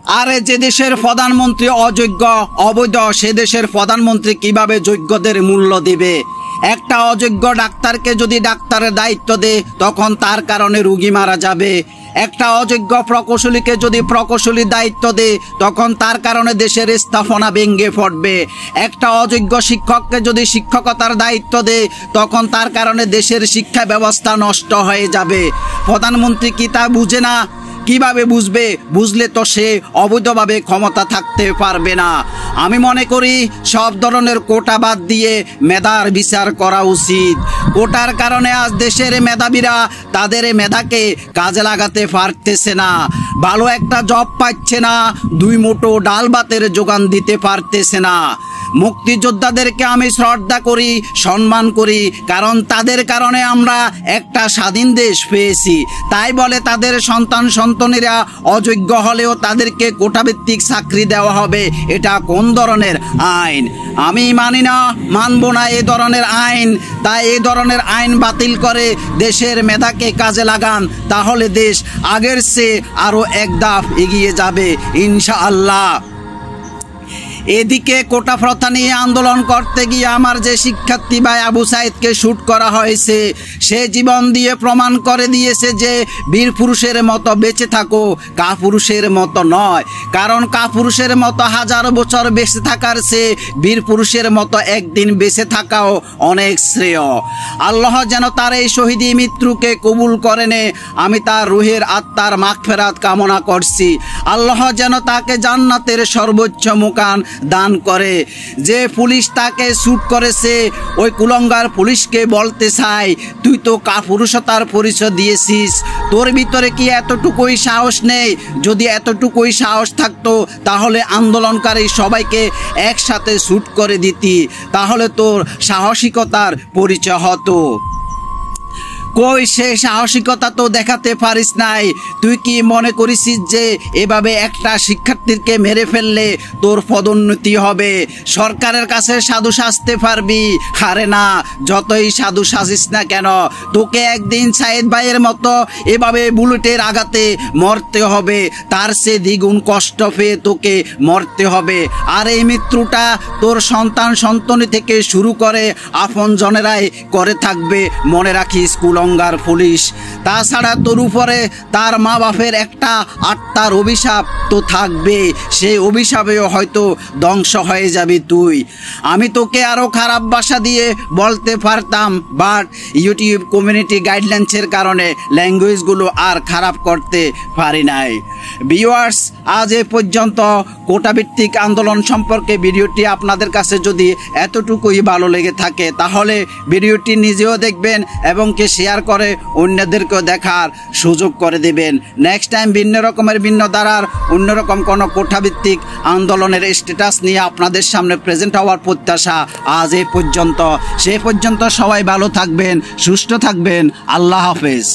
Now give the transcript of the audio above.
আরে যে দেশের প্রধানমন্ত্রী অযোগ্য অবৈধ সে দেশের প্রধানমন্ত্রী কিভাবে যোগ্যদের মূল্য দিবে? একটা অযোগ্য ডাক্তারকে যদি ডাক্তারের দায়িত্ব দেয় তখন তার কারণে রোগী মারা যাবে। একটা অযোগ্য প্রকৌশলীকে যদি প্রকৌশলীর দায়িত্ব দেয় তখন তার কারণে দেশের স্থাপনা ভেঙে পড়বে। একটা অযোগ্য শিক্ষককে যদি শিক্ষকতার দায়িত্ব দেয় তখন তার কারণে দেশের শিক্ষা ব্যবস্থা নষ্ট হয়ে যাবে। প্রধানমন্ত্রী কি তা বুঝে না? কিভাবে বুঝবে? বুঝলে তো সে অবৈধভাবে ক্ষমতা থাকতে পারবে না। আমি মনে করি সব ধরনের কোটা বাদ দিয়ে মেধার বিচার করা উচিত। কোটার কারণে আজ দেশের মেধাবীরা তাদের মেধাকে কাজে লাগাতে পারতেছে না, ভালো একটা জব পাচ্ছে না, দুই মুঠো ডাল ভাতের যোগান দিতে পারতেছে না। মুক্তিযোদ্ধাদেরকে আমি শ্রদ্ধা করি, সম্মান করি, কারণ তাদের কারণে আমরা একটা স্বাধীন দেশ পেয়েছি। তাই বলে তাদের সন্তান সন্ততিরা অযোগ্য হলেও তাদেরকে কোটাভিত্তিক চাকরি দেওয়া হবে, এটা কোন ধরনের আইন? আমি মানি না, মানব না এ ধরনের আইন। তাই এই ধরনের আইন বাতিল করে দেশের মেধাকে কাজে লাগান, তাহলে দেশ আগের চেয়ে আরও এক ধাপ এগিয়ে যাবে ইনশাআল্লাহ। এদিকে কোটা প্রথা নিয়ে আন্দোলন করতে গিয়ে আমার যে শিক্ষার্থী ভাই আবু সাইদকে শ্যুট করা হয়েছে, সে জীবন দিয়ে প্রমাণ করে দিয়েছে যে বীর পুরুষের মতো বেঁচে থাকো, কাপুরুষের মতো নয়। কারণ কাপুরুষের মতো হাজার বছর বেঁচে থাকার চেয়ে বীর পুরুষের মতো একদিন বেঁচে থাকাও অনেক শ্রেয়। আল্লাহ যেন তার এই শহীদি মৃত্যুকে কবুল করে নে। আমি তার রুহের আত্মার মাগফিরাত কামনা করছি। আল্লাহ যেন তাকে জান্নাতের সর্বোচ্চ মুকাম দান করে। যে পুলিশ তাকে শ্যুট করেছে ওই কুলঙ্গার পুলিশকে বলতে চাই, তুই তো কাপুরুষতার পরিচয় দিয়েছিস, তোর ভিতরে কি এতটুকুই সাহস নেই? যদি এতটুকুই সাহস থাকতো তাহলে আন্দোলনকারী সবাইকে একসাথে শ্যুট করে দিতি, তাহলে তোর সাহসিকতার পরিচয় হতো। কই সে সাহসিকতা তো দেখাতে পারিস নাই। তুই কি মনে করিস যে এভাবে একটা শিক্ষার্থীকে মেরে ফেললে তোর পদোন্নতি হবে, সরকারের কাছে সাধু সাজতে পারবি? আরে না, যতই সাধু সাজিস না কেন তোকে একদিন সাইদ ভাইয়ের মতো এভাবে বুলেটের আঘাতে মরতে হবে, তার চেয়ে দ্বিগুণ কষ্ট পেয়ে তোকে মরতে হবে। আর এই মৃত্যুটা তোর সন্তান সন্ততি থেকে শুরু করে আপনজনেরাই করে থাকবে, মনে রাখিস কুলঙ্গার পুলিশ। তাছাড়া তোর উপরে তার মা বাপের একটা আত্মার অভিশাপ তো থাকবে, সেই অভিশাপেও হয়তো ধ্বংস হয়ে যাবি তুই। আমি তোকে আরও খারাপ ভাষা দিয়ে বলতে পারতাম, বাট ইউটিউব কমিউনিটি গাইডলাইন্সের কারণে ল্যাঙ্গুয়েজগুলো আর খারাপ করতে পারি নাই। ভিউয়ার্স, আজ এ পর্যন্ত কোটাভিত্তিক আন্দোলন সম্পর্কে ভিডিওটি আপনাদের কাছে যদি এতটুকুই ভালো লেগে থাকে তাহলে ভিডিওটি নিজেও দেখবেন এবং কে শেয়ার করে অন্যদেরকেও দেখার সুযোগ করে দেবেন। নেক্সট টাইম ভিন্ন রকমের ভিন্ন ধারার অন্যরকম কোনো কোটাভিত্তিক আন্দোলনের স্ট্যাটাস নিয়ে আপনাদের সামনে প্রেজেন্ট হওয়ার প্রত্যাশা। আজ এই পর্যন্ত, সে পর্যন্ত সবাই ভালো থাকবেন, সুস্থ থাকবেন। আল্লাহ হাফেজ।